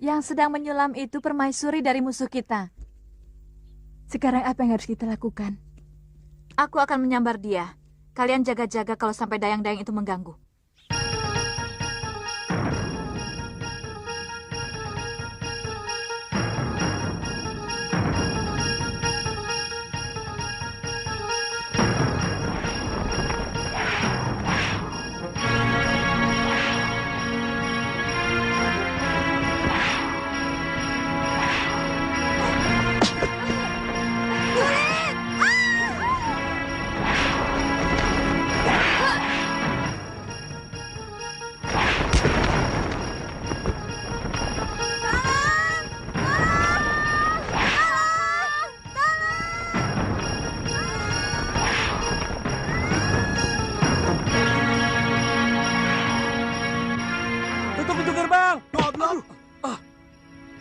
Yang sedang menyulam itu permaisuri dari musuh kita. Sekarang apa yang harus kita lakukan? Aku akan menyambar dia. Kalian jaga-jaga kalau sampai dayang-dayang itu mengganggu.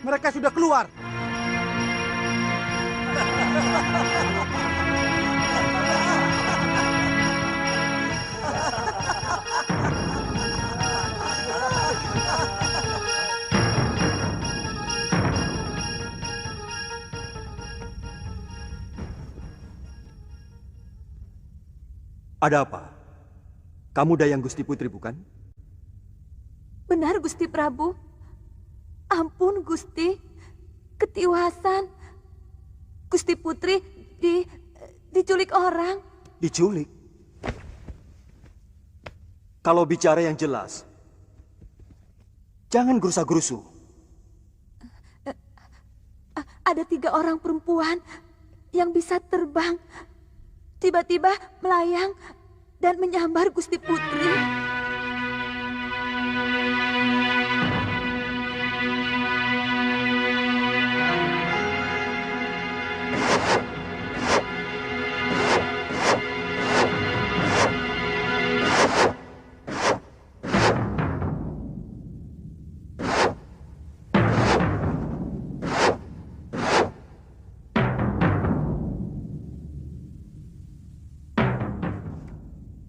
Mereka sudah keluar. Ada apa? Kamu Dayang Gusti Putri, bukan? Benar, Gusti Prabu. Ampun, Gusti. Ketiwasan. Gusti Putri diculik orang. Diculik? Kalau bicara yang jelas, jangan gerusa-gerusu. Ada 3 orang perempuan yang bisa terbang. Tiba-tiba melayang dan menyambar Gusti Putri.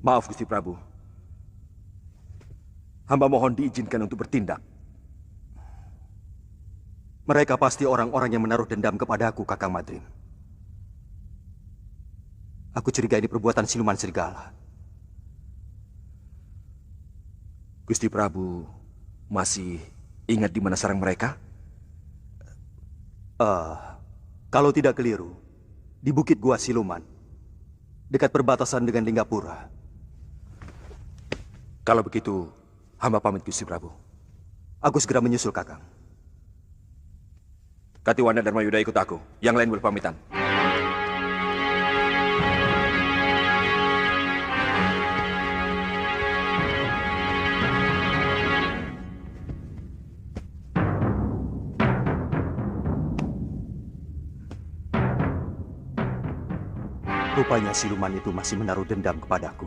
Maaf, Gusti Prabu. Hamba mohon diizinkan untuk bertindak. Mereka pasti orang-orang yang menaruh dendam kepadaku, Kakang Madrim. Aku curiga ini perbuatan siluman serigala. Gusti Prabu masih ingat di mana sarang mereka? Kalau tidak keliru, di Bukit Gua Siluman, dekat perbatasan dengan Linggapura. Kalau begitu, hamba pamit, Gusti Prabu. Aku segera menyusul, Kakang. Katiwana dan Mayuda ikut aku. Yang lain berpamitan. Rupanya siluman itu masih menaruh dendam kepadaku.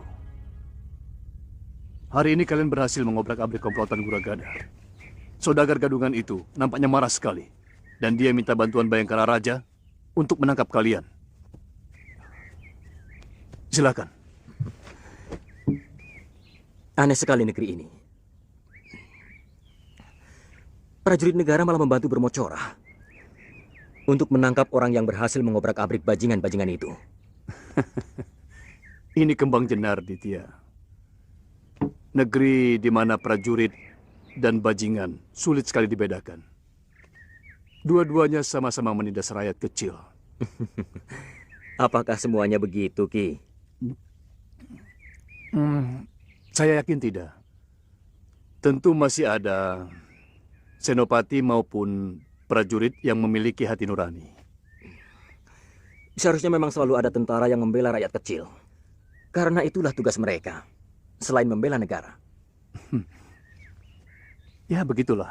Hari ini kalian berhasil mengobrak-abrik komplotan Guragada. Saudagar gadungan itu nampaknya marah sekali. Dan dia minta bantuan Bayangkara Raja untuk menangkap kalian. Silakan. Aneh sekali negeri ini. Prajurit negara malah membantu bermocorah untuk menangkap orang yang berhasil mengobrak-abrik bajingan-bajingan itu. Ini kembang jenar, Ditya. Negeri di mana prajurit dan bajingan sulit sekali dibedakan. Dua-duanya sama-sama menindas rakyat kecil. Apakah semuanya begitu, Ki? Saya yakin tidak. Tentu masih ada senopati maupun prajurit yang memiliki hati nurani. Seharusnya memang selalu ada tentara yang membela rakyat kecil. Karena itulah tugas mereka. Selain membela negara. Ya, begitulah.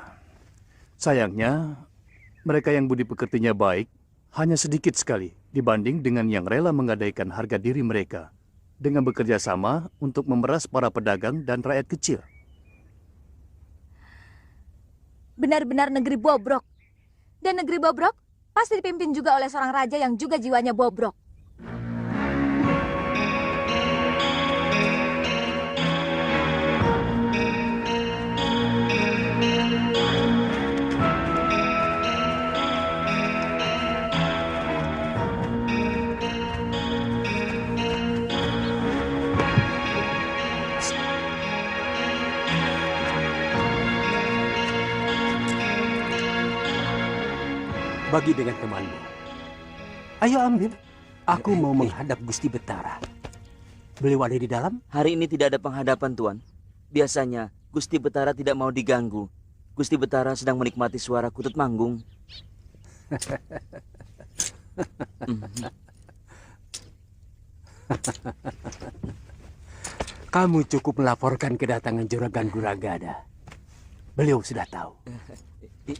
Sayangnya, mereka yang budi pekertinya baik hanya sedikit sekali dibanding dengan yang rela menggadaikan harga diri mereka dengan bekerja sama untuk memeras para pedagang dan rakyat kecil. Benar-benar negeri bobrok. Dan negeri bobrok pasti dipimpin juga oleh seorang raja yang juga jiwanya bobrok. bagi dengan temanmu. Ayo ambil. Aku mau menghadap Gusti Betara. Beliau ada di dalam? Hari ini tidak ada penghadapan, Tuan. Biasanya, Gusti Betara tidak mau diganggu. Gusti Betara sedang menikmati suara kutut manggung. Kamu cukup melaporkan kedatangan Juragan Guragada. Beliau sudah tahu.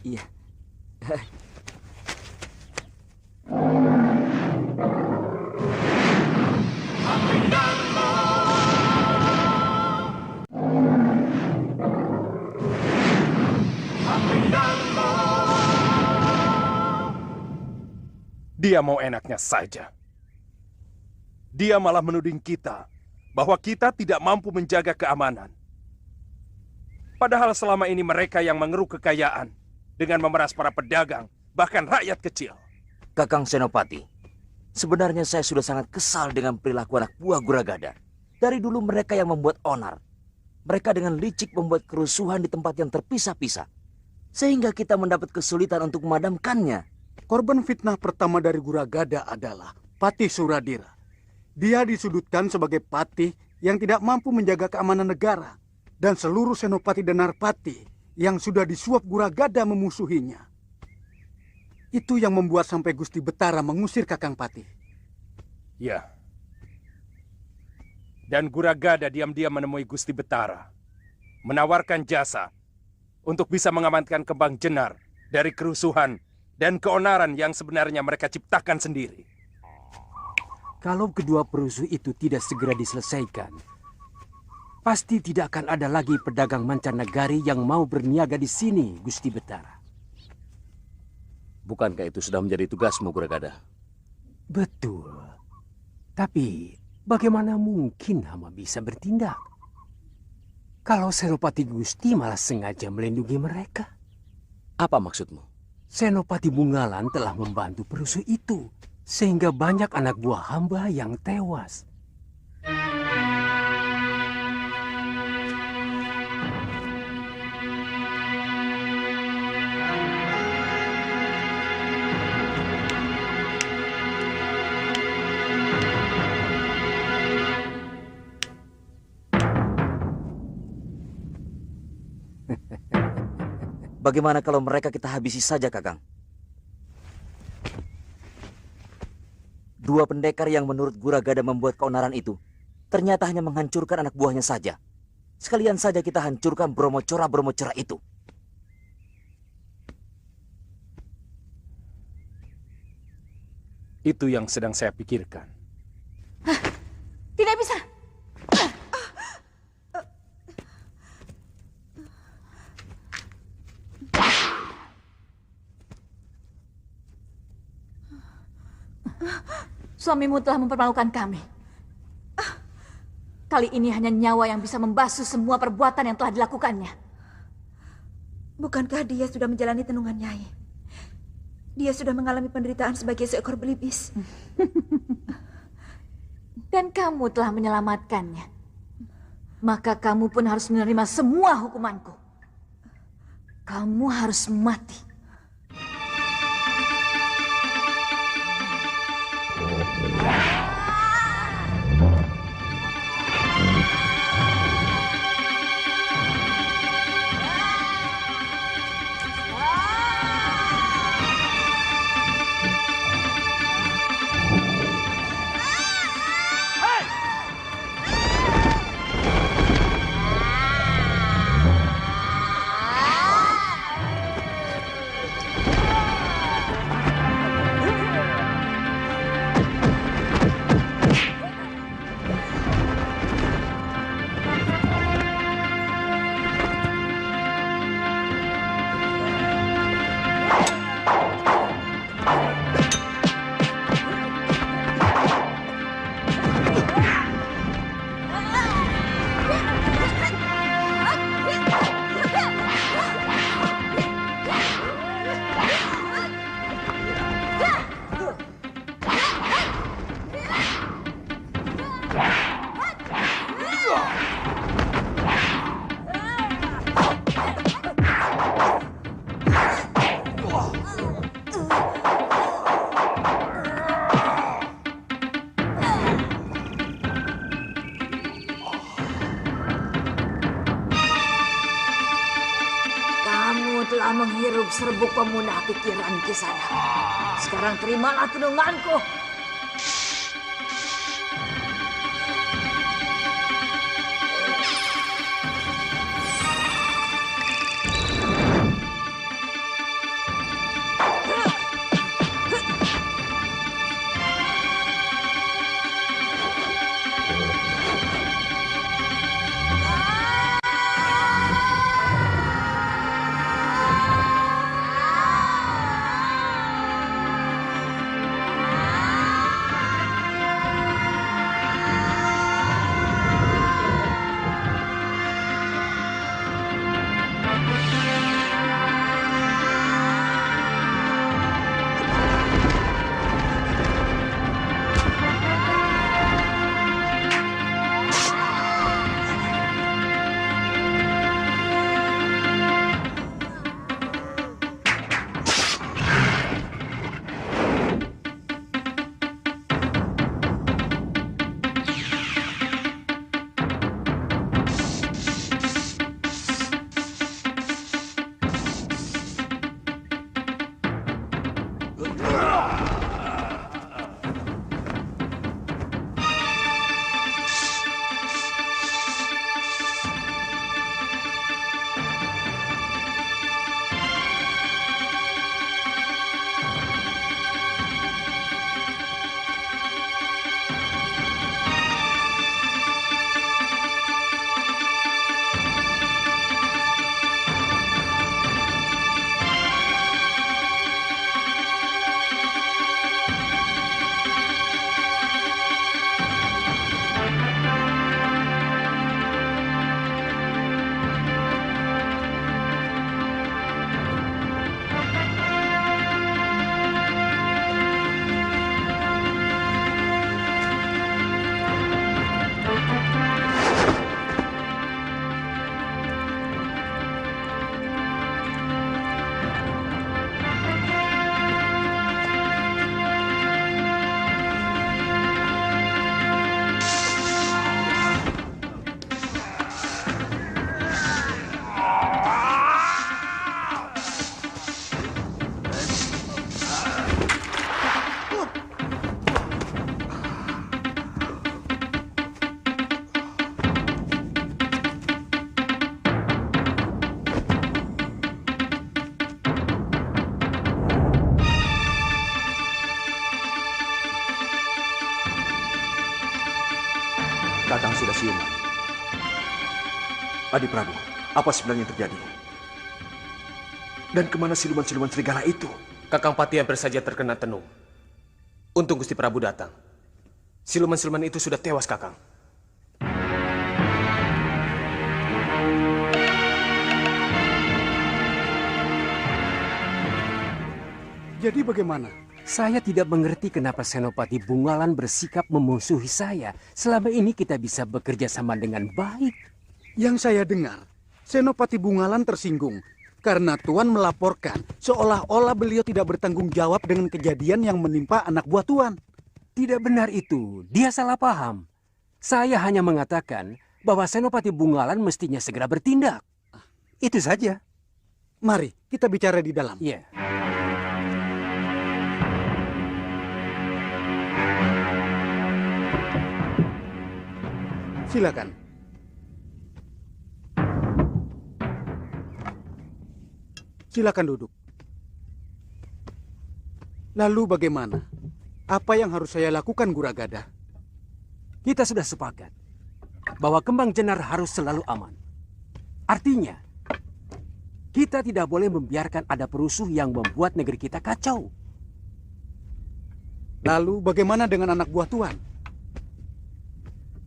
Iya. Dia mau enaknya saja. Dia malah menuding kita bahwa kita tidak mampu menjaga keamanan. Padahal selama ini mereka yang mengeruk kekayaan dengan memeras para pedagang, bahkan rakyat kecil. Kakang Senopati, sebenarnya saya sudah sangat kesal dengan perilaku anak buah Guragada. Dari dulu mereka yang membuat onar. Mereka dengan licik membuat kerusuhan di tempat yang terpisah-pisah. Sehingga kita mendapat kesulitan untuk memadamkannya. Korban fitnah pertama dari Guragada adalah Patih Suradira. Dia disudutkan sebagai patih yang tidak mampu menjaga keamanan negara. Dan seluruh senopati dan narpati yang sudah disuap Guragada memusuhinya. Itu yang membuat sampai Gusti Betara mengusir Kakang Patih. Ya. Dan Guragada diam-diam menemui Gusti Betara. Menawarkan jasa untuk bisa mengamankan Kembang Jenar dari kerusuhan dan keonaran yang sebenarnya mereka ciptakan sendiri. Kalau kedua perusuh itu tidak segera diselesaikan, pasti tidak akan ada lagi pedagang mancanegari yang mau berniaga di sini, Gusti Betara. Bukankah itu sudah menjadi tugasmu, Guragada? Betul. Tapi bagaimana mungkin Hama bisa bertindak? Kalau Senopati Gusti malah sengaja melindungi mereka. Apa maksudmu? Senopati Bungalan telah membantu perusuh itu, sehingga banyak anak buah hamba yang tewas. Bagaimana kalau mereka kita habisi saja, Kakang? Dua pendekar yang menurut Guragada membuat keonaran itu, ternyata hanya menghancurkan anak buahnya saja. Sekalian saja kita hancurkan Bromocora itu. Itu yang sedang saya pikirkan. Tidak bisa. Suamimu telah mempermalukan kami. Kali ini hanya nyawa yang bisa membasuh semua perbuatan yang telah dilakukannya. Bukankah dia sudah menjalani tenungan Nyai? Dia sudah mengalami penderitaan sebagai seekor belibis. Dan kamu telah menyelamatkannya. Maka kamu pun harus menerima semua hukumanku. Kamu harus mati. telah menghirup serbuk pemunah pikiran Kisana. Sekarang terimalah tununganku. Kakang sudah siuman. Adi Prabu, apa sebenarnya yang terjadi? Dan kemana siluman-siluman serigala itu? Kakang Pati hampir saja terkena tenung. Untung Gusti Prabu datang. Siluman-siluman itu sudah tewas, Kakang. Jadi bagaimana? Saya tidak mengerti kenapa Senopati Bungalan bersikap memusuhi saya. Selama ini kita bisa bekerja sama dengan baik. Yang saya dengar, Senopati Bungalan tersinggung karena Tuan melaporkan seolah-olah beliau tidak bertanggung jawab dengan kejadian yang menimpa anak buah Tuan. Tidak benar itu, dia salah paham. Saya hanya mengatakan bahwa Senopati Bungalan mestinya segera bertindak. Itu saja. Mari, kita bicara di dalam. Iya. Silakan. Silakan duduk. Lalu bagaimana? Apa yang harus saya lakukan, Guragada? Kita sudah sepakat bahwa Kembang Jenar harus selalu aman. Artinya, kita tidak boleh membiarkan ada perusuh yang membuat negeri kita kacau. Lalu bagaimana dengan anak buah Tuan?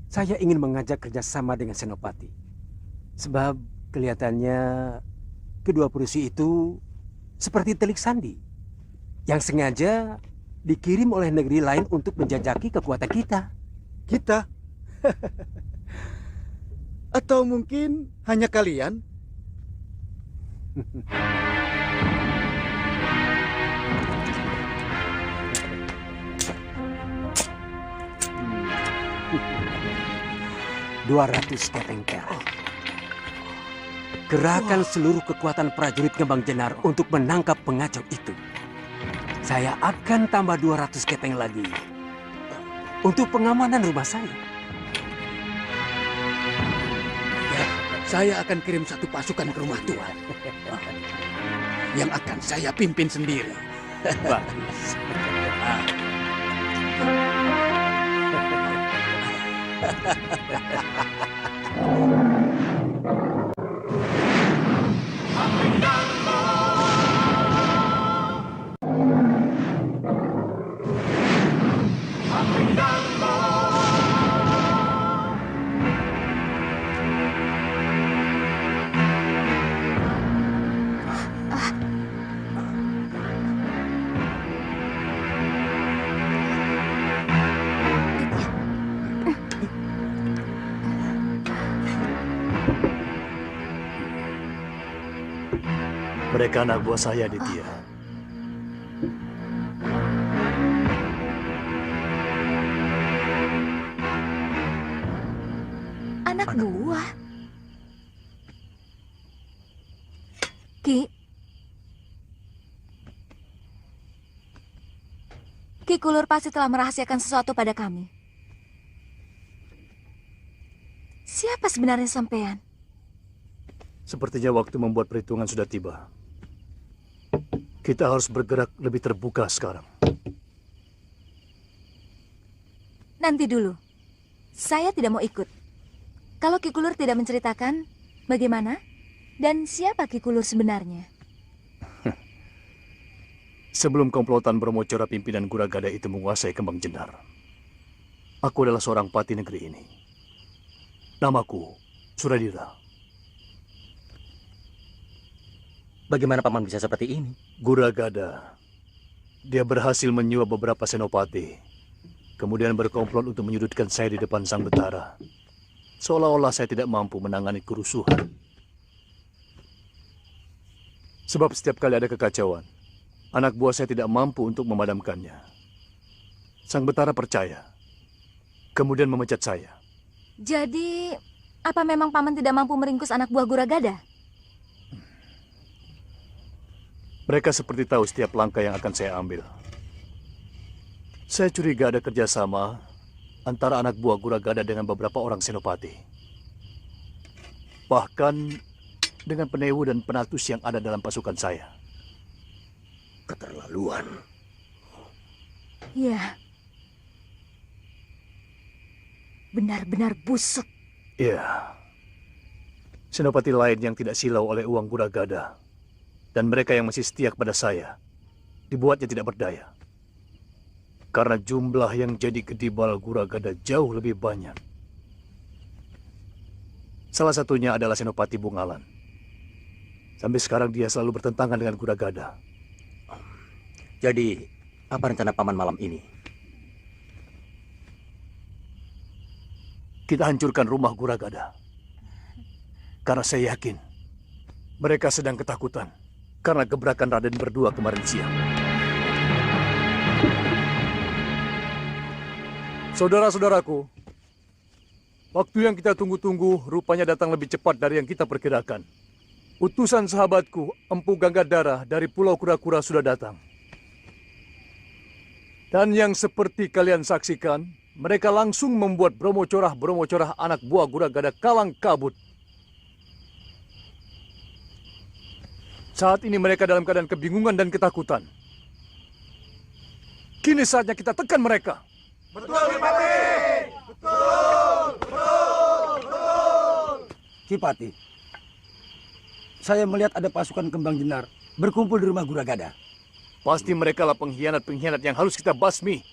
Saya ingin mengajak kerjasama dengan Senopati. Sebab kelihatannya kedua perusuh itu seperti telik sandi. Yang sengaja dikirim oleh negeri lain untuk menjajaki kekuatan kita. Kita? Atau mungkin hanya kalian? $200 kepeng perak. Kerahkan seluruh kekuatan prajurit Kembang Jenar untuk menangkap pengacau itu. Saya akan tambah 200 keteng lagi untuk pengamanan rumah saya. Ya, saya akan kirim satu pasukan ke rumah Tuan. Yang akan saya pimpin sendiri. Bagus. Mereka anak buah saya, Ditya. Anak buah? Ki? Ki Kulur pasti telah merahasiakan sesuatu pada kami. Siapa sebenarnya sampean? Sepertinya waktu membuat perhitungan sudah tiba. Kita harus bergerak lebih terbuka sekarang. Nanti dulu. Saya tidak mau ikut. Kalau Ki Kulur tidak menceritakan, bagaimana? Dan siapa Ki Kulur sebenarnya? Sebelum komplotan Brahmacora pimpinan Guragada itu menguasai Kembang Jenar, aku adalah seorang pati negeri ini. Namaku Suradira. Bagaimana Paman bisa seperti ini? Guragada. Dia berhasil menyuap beberapa senopati. Kemudian berkomplot untuk menyudutkan saya di depan Sang Betara. Seolah-olah saya tidak mampu menangani kerusuhan. Sebab setiap kali ada kekacauan, anak buah saya tidak mampu untuk memadamkannya. Sang Betara percaya. Kemudian memecat saya. Jadi, apa memang Paman tidak mampu meringkus anak buah Guragada? Mereka seperti tahu setiap langkah yang akan saya ambil. Saya curiga ada kerjasama antara anak buah Guragada dengan beberapa orang senopati. Bahkan dengan penewu dan penatus yang ada dalam pasukan saya. Keterlaluan. Iya. Benar-benar busuk. Iya. Senopati lain yang tidak silau oleh uang Guragada. Dan mereka yang masih setia kepada saya, dibuatnya tidak berdaya. Karena jumlah yang jadi kedibal Guragada jauh lebih banyak. Salah satunya adalah Senopati Bungalan. Sampai sekarang dia selalu bertentangan dengan Guragada. Jadi, apa rencana Paman malam ini? Kita hancurkan rumah Guragada. Karena saya yakin mereka sedang ketakutan karena gebrakan Raden berdua kemarin siang. Saudara-saudaraku, waktu yang kita tunggu-tunggu rupanya datang lebih cepat dari yang kita perkirakan. Utusan sahabatku, Empu Ganggadara dari Pulau Kura-Kura sudah datang. Dan yang seperti kalian saksikan, mereka langsung membuat Brahmacora anak buah Guragada kalang kabut. Saat ini mereka dalam keadaan kebingungan dan ketakutan. Kini saatnya kita tekan mereka. Betul, Kipati! Betul! Kipati, saya melihat ada pasukan Kembang Jenar berkumpul di rumah Guragada. Pasti mereka lah pengkhianat-pengkhianat yang harus kita basmi.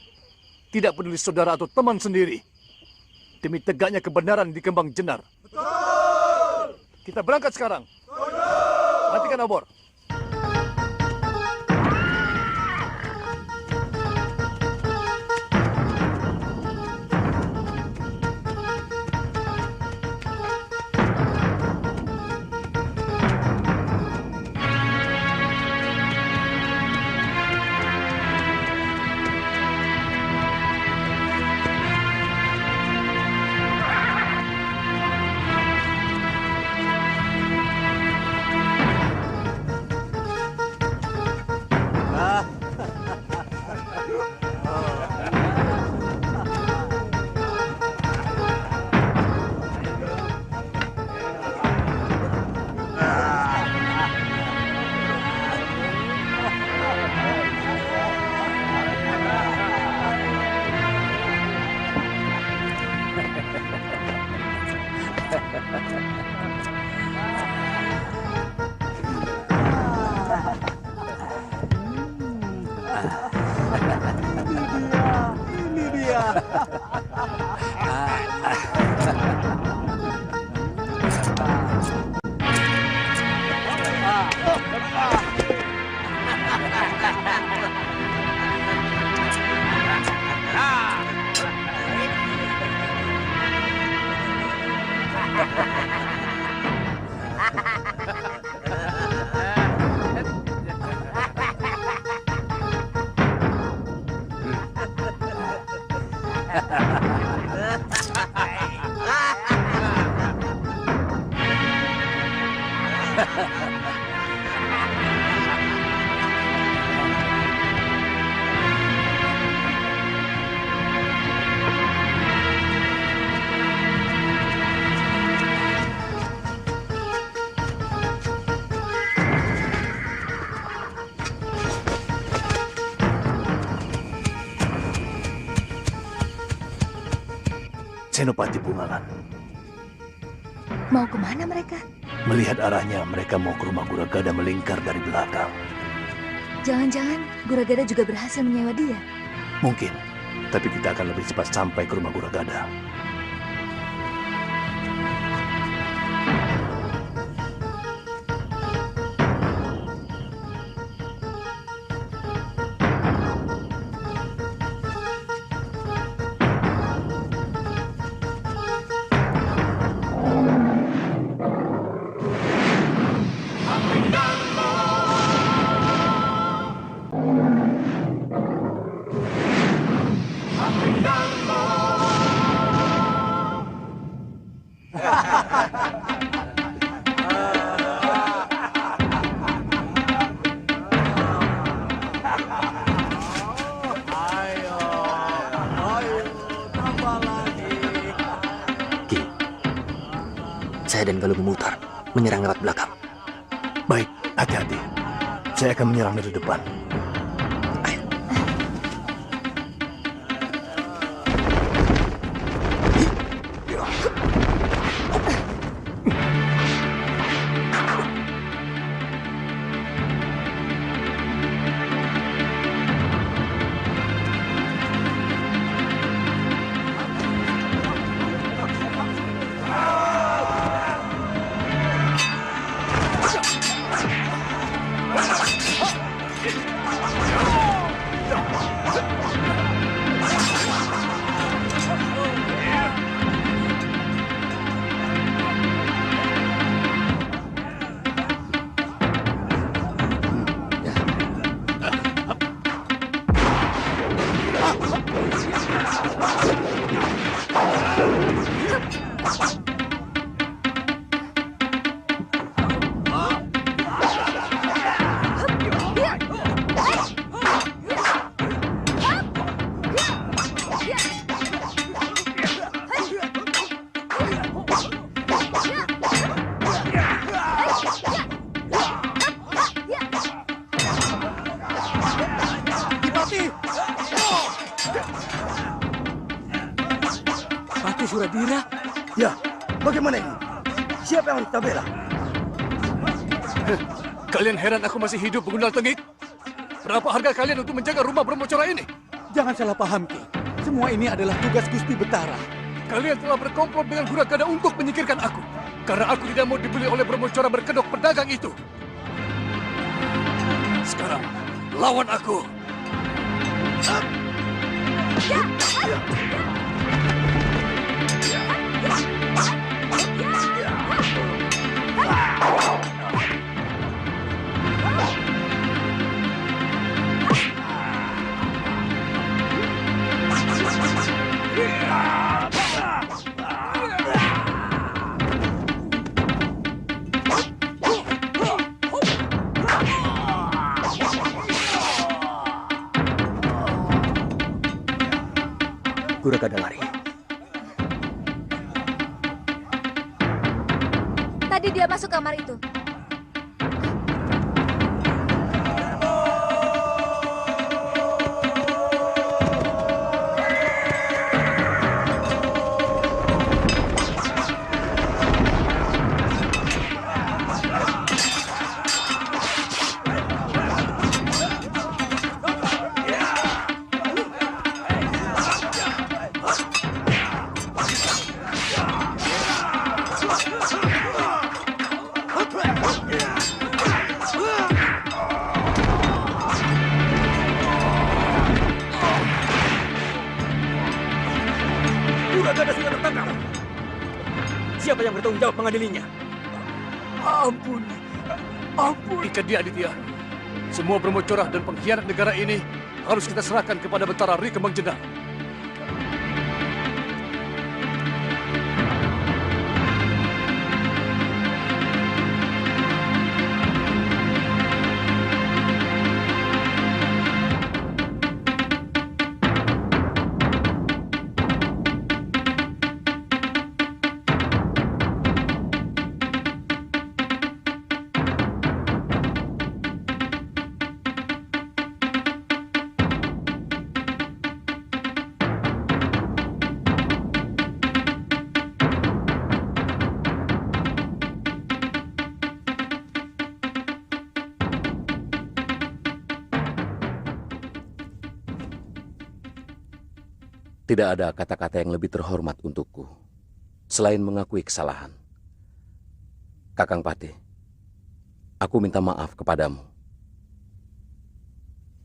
Tidak peduli saudara atau teman sendiri. Demi tegaknya kebenaran di Kembang Jenar. Betul! Kita berangkat sekarang. Matikan obor. Senopati Bungalan. Mau kemana mereka? Melihat arahnya, mereka mau ke rumah Guragada melingkar dari belakang. Jangan-jangan Guragada juga berhasil menyewa dia. Mungkin, tapi kita akan lebih cepat sampai ke rumah Guragada. Saya dan Galuh memutar, menyerang lewat belakang. Baik, hati-hati. Saya akan menyerang dari depan. Patih Suradira? Ya, bagaimana ini? Siapa yang kita bela? Kalian heran aku masih hidup, Begundal Tengik? Berapa harga kalian untuk menjaga rumah Brahmacora ini? Jangan salah paham, Ki. Semua ini adalah tugas Gusti Betara. Kalian telah berkomplot dengan Guragada untuk menyingkirkan aku. Karena aku tidak mau dibeli oleh Brahmacora berkedok pedagang itu. Sekarang, lawan aku. Guragada lari. Tadi dia masuk kamar itu. Guragada sudah tertangkap. Siapa yang bertanggung jawab mengadilinya? Ampun. Ikat dia, Aditya. Semua Brahmacora dan pengkhianat negara ini harus kita serahkan kepada Betara Ri Kembang Jenang. Tidak ada kata-kata yang lebih terhormat untukku selain mengakui kesalahan. Kakang Patih, aku minta maaf kepadamu.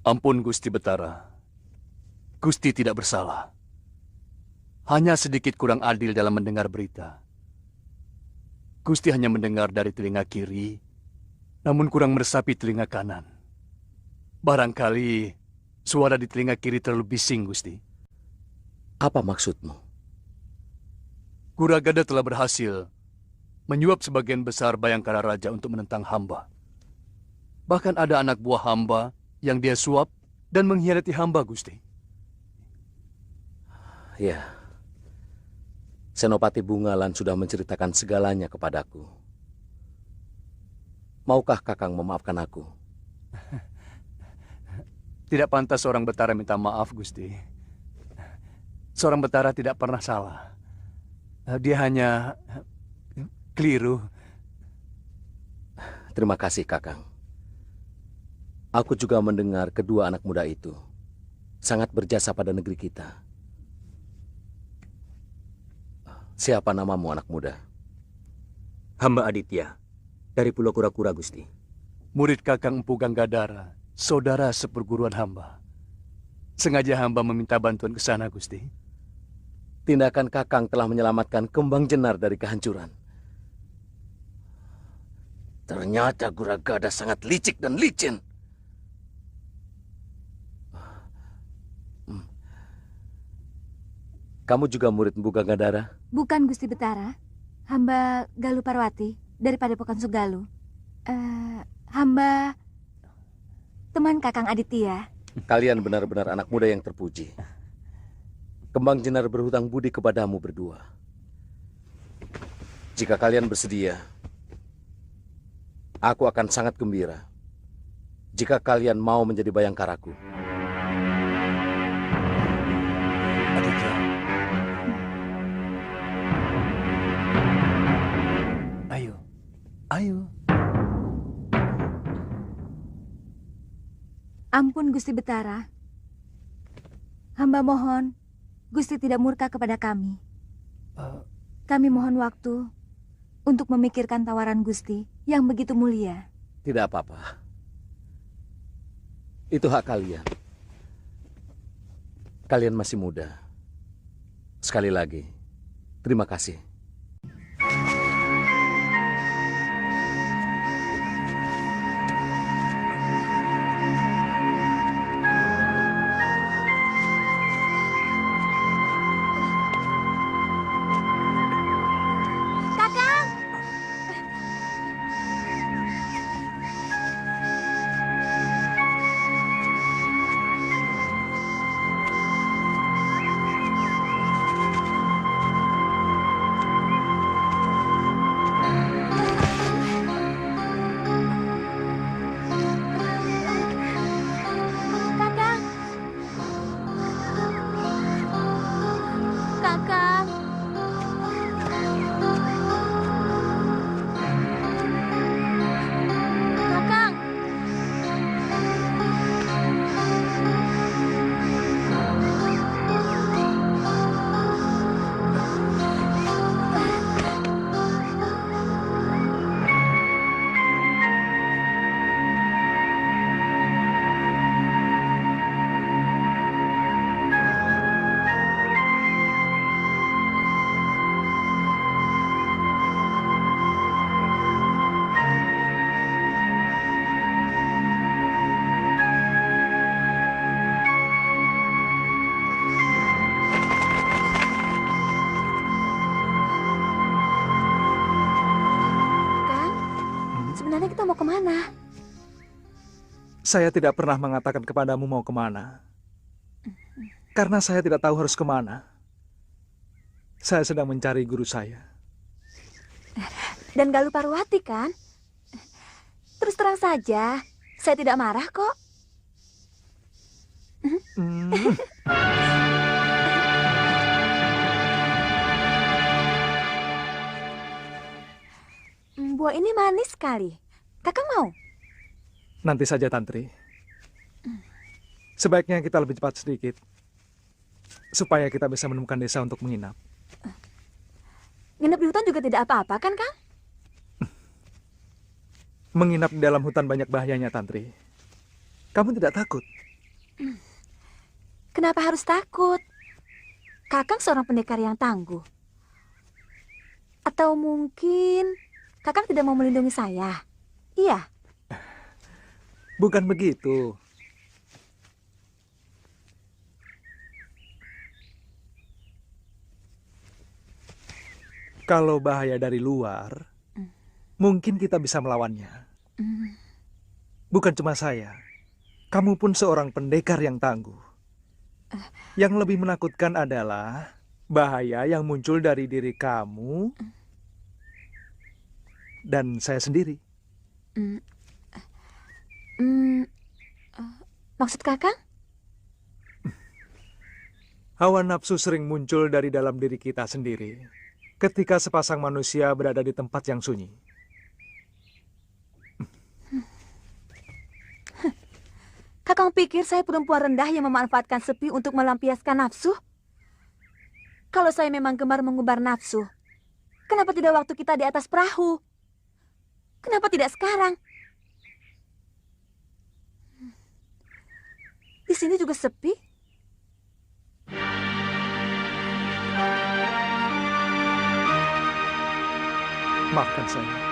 Ampun Gusti Betara. Gusti tidak bersalah. Hanya sedikit kurang adil dalam mendengar berita. Gusti hanya mendengar dari telinga kiri, namun kurang meresapi telinga kanan. Barangkali suara di telinga kiri terlalu bising, Gusti. Apa maksudmu? Guragada telah berhasil menyuap sebagian besar Bayangkara Raja untuk menentang hamba. Bahkan ada anak buah hamba yang dia suap dan mengkhianati hamba, Gusti. Ya, Senopati Bungalan sudah menceritakan segalanya kepadaku. Maukah Kakang memaafkan aku? Tidak pantas seorang Betara minta maaf, Gusti. Seorang Betara tidak pernah salah. Dia hanya keliru. Terima kasih, Kakang. Aku juga mendengar kedua anak muda itu sangat berjasa pada negeri kita. Siapa namamu, anak muda? Hamba Aditya, dari Pulau Kura-Kura, Gusti. Murid Kakang Empu Ganggadara, saudara seperguruan hamba. Sengaja hamba meminta bantuan ke sana, Gusti. Tindakan Kakang telah menyelamatkan Kembang Jenar dari kehancuran. Ternyata Guragada sangat licik dan licin. Kamu juga murid Empu Ganggadara? Bukan, Gusti Betara. Hamba Galuh Parwati dari Padepokan Sugaluh. Hamba teman Kakang Aditya. Kalian benar-benar anak muda yang terpuji. Kembang Jenar berhutang budi kepadamu berdua. Jika kalian bersedia, aku akan sangat gembira jika kalian mau menjadi bayangkaraku. Aditya. Ayo. Ampun, Gusti Betara. Hamba mohon, Gusti tidak murka kepada kami. Kami mohon waktu untuk memikirkan tawaran Gusti yang begitu mulia. Tidak apa-apa. Itu hak kalian. Kalian masih muda. Sekali lagi, terima kasih. Kita mau kemana? Saya tidak pernah mengatakan kepadamu mau kemana. Karena saya tidak tahu harus kemana. Saya sedang mencari guru saya. Dan Galuh Parwati kan? Terus terang saja, saya tidak marah kok. Buah ini manis sekali. Kakak mau? Nanti saja, Tantri. Sebaiknya kita lebih cepat sedikit. supaya kita bisa menemukan desa untuk menginap. Nginep di hutan juga tidak apa-apa kan, Kang? Menginap di dalam hutan banyak bahayanya, Tantri. Kamu tidak takut? Kenapa harus takut? Kakang seorang pendekar yang tangguh. Atau mungkin Kakang tidak mau melindungi saya? Iya. Bukan begitu. Kalau bahaya dari luar, mungkin kita bisa melawannya. Bukan cuma saya, kamu pun seorang pendekar yang tangguh. Yang lebih menakutkan adalah bahaya yang muncul dari diri kamu dan saya sendiri. Maksud Kakang? Hawa nafsu sering muncul dari dalam diri kita sendiri ketika sepasang manusia berada di tempat yang sunyi. Kakang pikir saya perempuan rendah yang memanfaatkan sepi untuk melampiaskan nafsu? Kalau saya memang gemar mengubar nafsu, kenapa tidak waktu kita di atas perahu? Kenapa tidak sekarang? Di sini juga sepi. Maafkan saya.